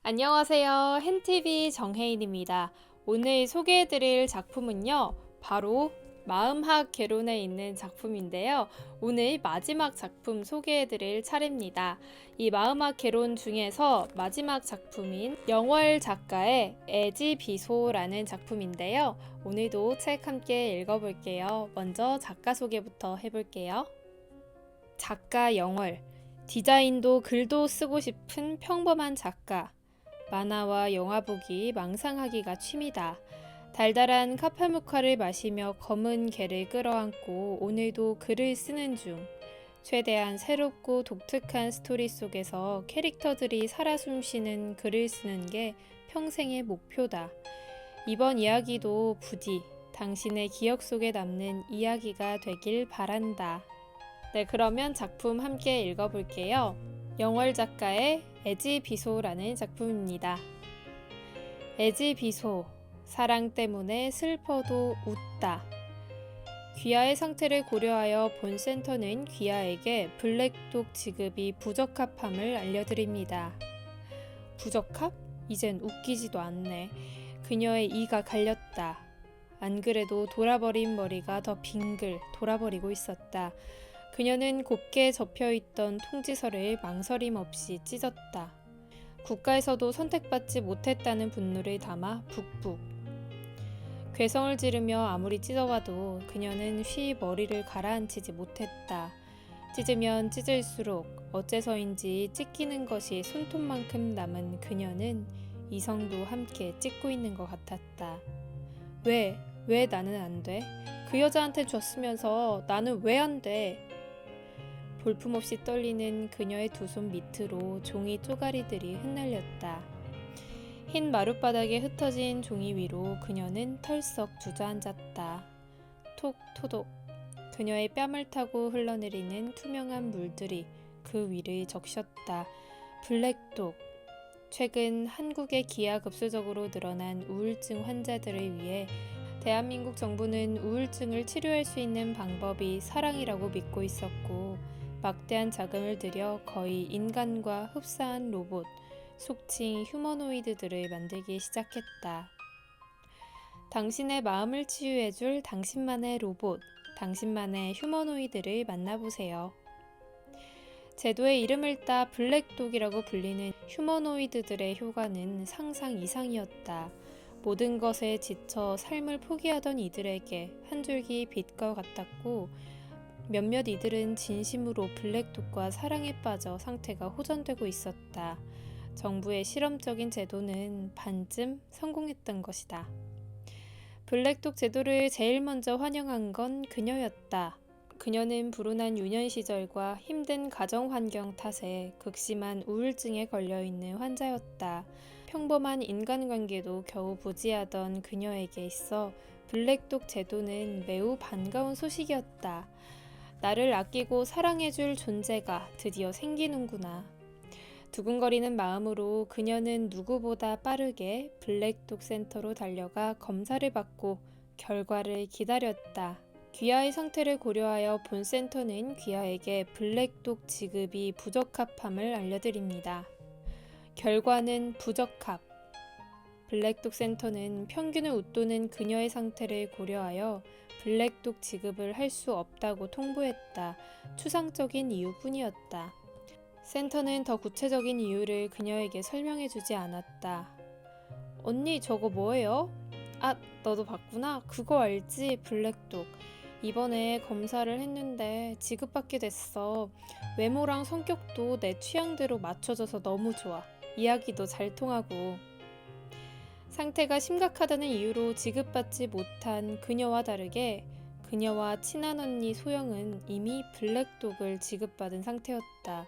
안녕하세요. 헨티비 정혜인입니다. 오늘 소개해드릴 작품은요, 바로 마음학 개론에 있는 작품인데요. 오늘 마지막 작품 소개해드릴 차례입니다. 이 마음학 개론 중에서 마지막 작품인 영월 작가의 애지비소라는 작품인데요. 오늘도 책 함께 읽어볼게요. 먼저 작가 소개부터 해볼게요. 작가 영월, 디자인도 글도 쓰고 싶은 평범한 작가. 만화와 영화 보기, 망상하기가 취미다. 달달한 카파모카를 마시며 검은 개를 끌어안고 오늘도 글을 쓰는 중. 최대한 새롭고 독특한 스토리 속에서 캐릭터들이 살아 숨쉬는 글을 쓰는 게 평생의 목표다. 이번 이야기도 부디 당신의 기억 속에 남는 이야기가 되길 바란다. 네, 그러면 작품 함께 읽어볼게요. 영월 작가의 애지비소라는 작품입니다. 애지비소, 사랑 때문에 슬퍼도 웃다. 귀하의 상태를 고려하여 본 센터는 귀하에게 블랙독 지급이 부적합함을 알려드립니다. 부적합? 이젠 웃기지도 않네. 그녀의 이가 갈렸다. 안 그래도 돌아버린 머리가 더 빙글 돌아버리고 있었다. 그녀는 곱게 접혀있던 통지서를 망설임 없이 찢었다. 국가에서도 선택받지 못했다는 분노를 담아 북북. 괴성을 지르며 아무리 찢어와도 그녀는 쉬 머리를 가라앉히지 못했다. 찢으면 찢을수록 어째서인지 찢기는 것이 손톱만큼 남은 그녀는 이성도 함께 찢고 있는 것 같았다. 왜 나는 안 돼? 그 여자한테 줬으면서 나는 왜 안 돼? 볼품없이 떨리는 그녀의 두 손 밑으로 종이 쪼가리들이 흩날렸다. 흰 마룻바닥에 흩어진 종이 위로 그녀는 털썩 주저앉았다. 톡 토독. 그녀의 뺨을 타고 흘러내리는 투명한 물들이 그 위를 적셨다. 블랙독. 최근 한국에 기하급수적으로 늘어난 우울증 환자들을 위해 대한민국 정부는 우울증을 치료할 수 있는 방법이 사랑이라고 믿고 있었고, 막대한 자금을 들여 거의 인간과 흡사한 로봇, 속칭 휴머노이드들을 만들기 시작했다. 당신의 마음을 치유해줄 당신만의 로봇, 당신만의 휴머노이드를 만나보세요. 제도의 이름을 따 블랙독이라고 불리는 휴머노이드들의 효과는 상상 이상이었다. 모든 것에 지쳐 삶을 포기하던 이들에게 한 줄기 빛과 같았고, 몇몇 이들은 진심으로 블랙독과 사랑에 빠져 상태가 호전되고 있었다. 정부의 실험적인 제도는 반쯤 성공했던 것이다. 블랙독 제도를 제일 먼저 환영한 건 그녀였다. 그녀는 불운한 유년 시절과 힘든 가정 환경 탓에 극심한 우울증에 걸려있는 환자였다. 평범한 인간관계도 겨우 부지하던 그녀에게 있어 블랙독 제도는 매우 반가운 소식이었다. 나를 아끼고 사랑해줄 존재가 드디어 생기는구나. 두근거리는 마음으로 그녀는 누구보다 빠르게 블랙독 센터로 달려가 검사를 받고 결과를 기다렸다. 귀하의 상태를 고려하여 본 센터는 귀하에게 블랙독 지급이 부적합함을 알려드립니다. 결과는 부적합. 블랙독 센터는 평균을 웃도는 그녀의 상태를 고려하여 블랙독 지급을 할 수 없다고 통보했다. 추상적인 이유뿐이었다. 센터는 더 구체적인 이유를 그녀에게 설명해주지 않았다. 언니, 저거 뭐예요? 아, 너도 봤구나. 그거 알지? 블랙독. 이번에 검사를 했는데 지급받게 됐어. 외모랑 성격도 내 취향대로 맞춰져서 너무 좋아. 이야기도 잘 통하고. 상태가 심각하다는 이유로 지급받지 못한 그녀와 다르게 그녀와 친한 언니 소영은 이미 블랙독을 지급받은 상태였다.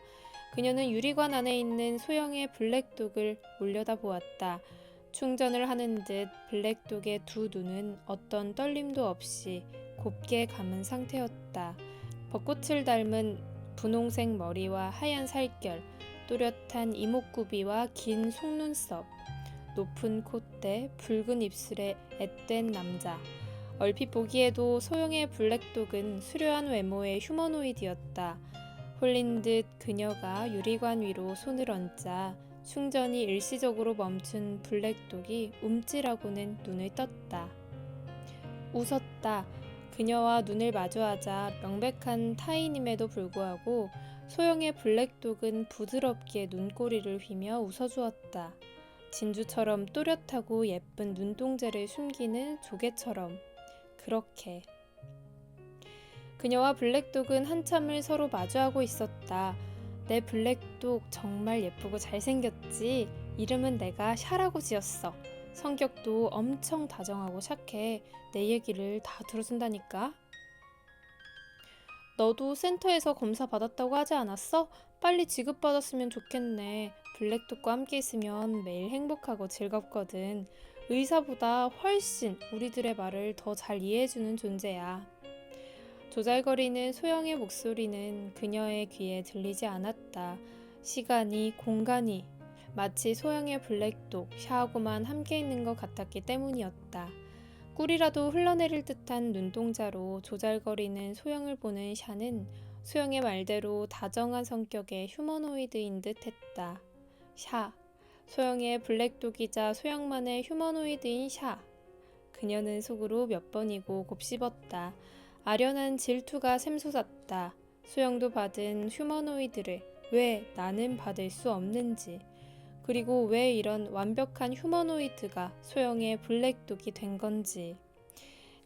그녀는 유리관 안에 있는 소영의 블랙독을 올려다보았다. 충전을 하는 듯 블랙독의 두 눈은 어떤 떨림도 없이 곱게 감은 상태였다. 벚꽃을 닮은 분홍색 머리와 하얀 살결, 또렷한 이목구비와 긴 속눈썹, 높은 콧대, 붉은 입술에 앳된 남자. 얼핏 보기에도 소영의 블랙독은 수려한 외모의 휴머노이드였다. 홀린 듯 그녀가 유리관 위로 손을 얹자 충전이 일시적으로 멈춘 블랙독이 움찔하고는 눈을 떴다. 웃었다. 그녀와 눈을 마주하자 명백한 타인임에도 불구하고 소영의 블랙독은 부드럽게 눈꼬리를 휘며 웃어주었다. 진주처럼 또렷하고 예쁜 눈동자를 숨기는 조개처럼. 그렇게. 그녀와 블랙독은 한참을 서로 마주하고 있었다. 내 블랙독 정말 예쁘고 잘생겼지? 이름은 내가 샤라고 지었어. 성격도 엄청 다정하고 착해. 내 얘기를 다 들어준다니까. 너도 센터에서 검사 받았다고 하지 않았어? 빨리 지급받았으면 좋겠네. 블랙독과 함께 있으면 매일 행복하고 즐겁거든. 의사보다 훨씬 우리들의 말을 더 잘 이해해주는 존재야. 조잘거리는 소영의 목소리는 그녀의 귀에 들리지 않았다. 시간이, 공간이 마치 소영의 블랙독, 샤하고만 함께 있는 것 같았기 때문이었다. 꿀이라도 흘러내릴 듯한 눈동자로 조잘거리는 소영을 보는 샤는 소영의 말대로 다정한 성격의 휴머노이드인 듯 했다. 샤, 소영의 블랙독이자 소영만의 휴머노이드인 샤. 그녀는 속으로 몇 번이고 곱씹었다. 아련한 질투가 샘솟았다. 소영도 받은 휴머노이드를 왜 나는 받을 수 없는지, 그리고 왜 이런 완벽한 휴머노이드가 소영의 블랙독이 된 건지.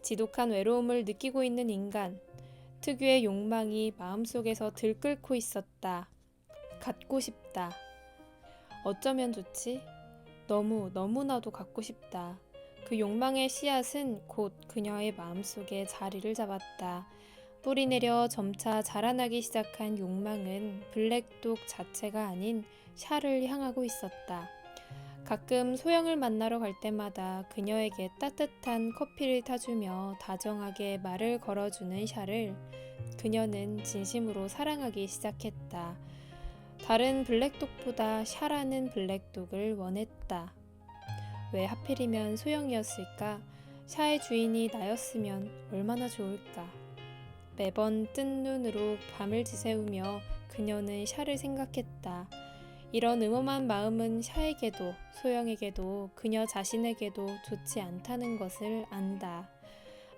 지독한 외로움을 느끼고 있는 인간, 특유의 욕망이 마음속에서 들끓고 있었다. 갖고 싶다. 어쩌면 좋지? 너무나도 갖고 싶다. 그 욕망의 씨앗은 곧 그녀의 마음속에 자리를 잡았다. 뿌리 내려 점차 자라나기 시작한 욕망은 블랙독 자체가 아닌 샤를 향하고 있었다. 가끔 소영을 만나러 갈 때마다 그녀에게 따뜻한 커피를 타주며 다정하게 말을 걸어주는 샤를 그녀는 진심으로 사랑하기 시작했다. 다른 블랙독보다 샤라는 블랙독을 원했다. 왜 하필이면 소영이었을까? 샤의 주인이 나였으면 얼마나 좋을까? 매번 뜬 눈으로 밤을 지새우며 그녀는 샤를 생각했다. 이런 음험한 마음은 샤에게도 소영에게도 그녀 자신에게도 좋지 않다는 것을 안다.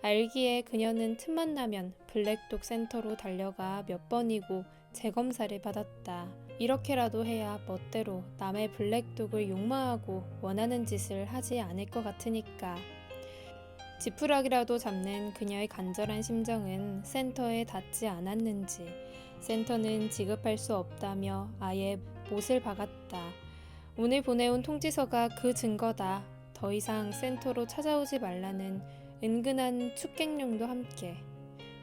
알기에 그녀는 틈만 나면 블랙독 센터로 달려가 몇 번이고 재검사를 받았다. 이렇게라도 해야 멋대로 남의 블랙독을 욕망하고 원하는 짓을 하지 않을 것 같으니까. 지푸라기라도 잡는 그녀의 간절한 심정은 센터에 닿지 않았는지 센터는 지급할 수 없다며 아예 못을 박았다. 오늘 보내온 통지서가 그 증거다. 더 이상 센터로 찾아오지 말라는 은근한 축객령도 함께.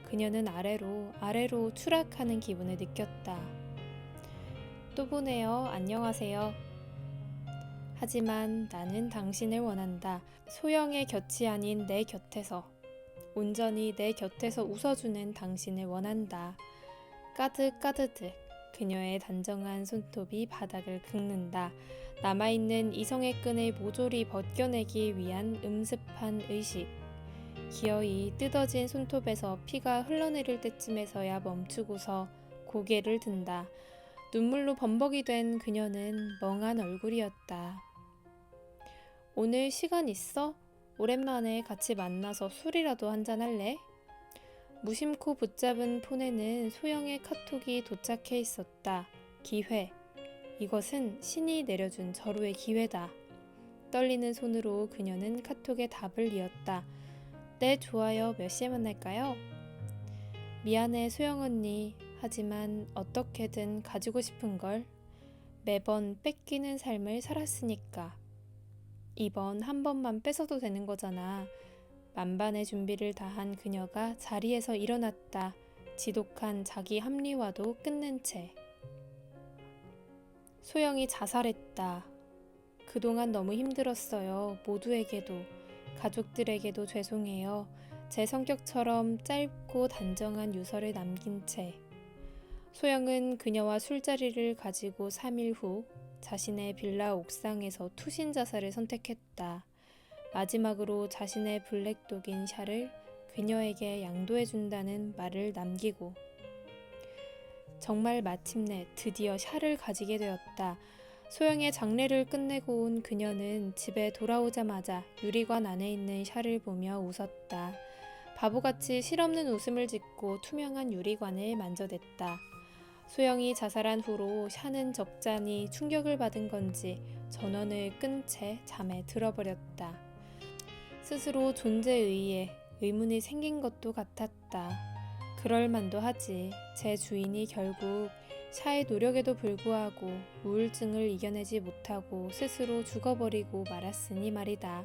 그녀는 아래로 추락하는 기분을 느꼈다. 또 보네요. 안녕하세요. 하지만 나는 당신을 원한다. 소영의 곁이 아닌 내 곁에서, 온전히 내 곁에서 웃어주는 당신을 원한다. 까득까득 그녀의 단정한 손톱이 바닥을 긁는다. 남아있는 이성의 끈을 모조리 벗겨내기 위한 음습한 의식. 기어이 뜯어진 손톱에서 피가 흘러내릴 때쯤에서야 멈추고서 고개를 든다. 눈물로 범벅이 된 그녀는 멍한 얼굴이었다. 오늘 시간 있어? 오랜만에 같이 만나서 술이라도 한잔할래? 무심코 붙잡은 폰에는 소영의 카톡이 도착해 있었다. 기회. 이것은 신이 내려준 절호의 기회다. 떨리는 손으로 그녀는 카톡에 답을 이었다. 네, 좋아요. 몇 시에 만날까요? 미안해, 소영 언니. 하지만 어떻게든 가지고 싶은 걸. 매번 뺏기는 삶을 살았으니까. 이번 한 번만 뺏어도 되는 거잖아. 만반의 준비를 다한 그녀가 자리에서 일어났다. 지독한 자기 합리화도 끝낸 채. 소영이 자살했다. 그동안 너무 힘들었어요. 모두에게도. 가족들에게도 죄송해요. 제 성격처럼 짧고 단정한 유서를 남긴 채. 소영은 그녀와 술자리를 가지고 3일 후 자신의 빌라 옥상에서 투신 자살을 선택했다. 마지막으로 자신의 블랙독인 샤를 그녀에게 양도해준다는 말을 남기고. 정말 마침내 드디어 샤를 가지게 되었다. 소영의 장례를 끝내고 온 그녀는 집에 돌아오자마자 유리관 안에 있는 샤를 보며 웃었다. 바보같이 실없는 웃음을 짓고 투명한 유리관을 만져댔다. 소영이 자살한 후로 샤는 적잖이 충격을 받은 건지 전원을 끈 채 잠에 들어버렸다. 스스로 존재에 의해 의문이 생긴 것도 같았다. 그럴 만도 하지. 제 주인이 결국 샤의 노력에도 불구하고 우울증을 이겨내지 못하고 스스로 죽어버리고 말았으니 말이다.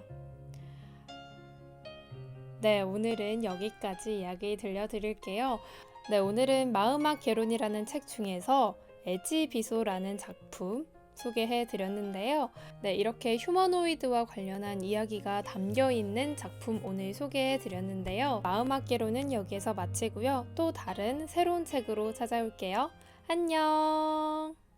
네, 오늘은 여기까지 이야기 들려드릴게요. 네, 오늘은 마음학 개론이라는 책 중에서 에지비소라는 작품 소개해 드렸는데요. 네, 이렇게 휴머노이드와 관련한 이야기가 담겨 있는 작품 오늘 소개해 드렸는데요. 마음학 개론은 여기에서 마치고요. 또 다른 새로운 책으로 찾아올게요. 안녕!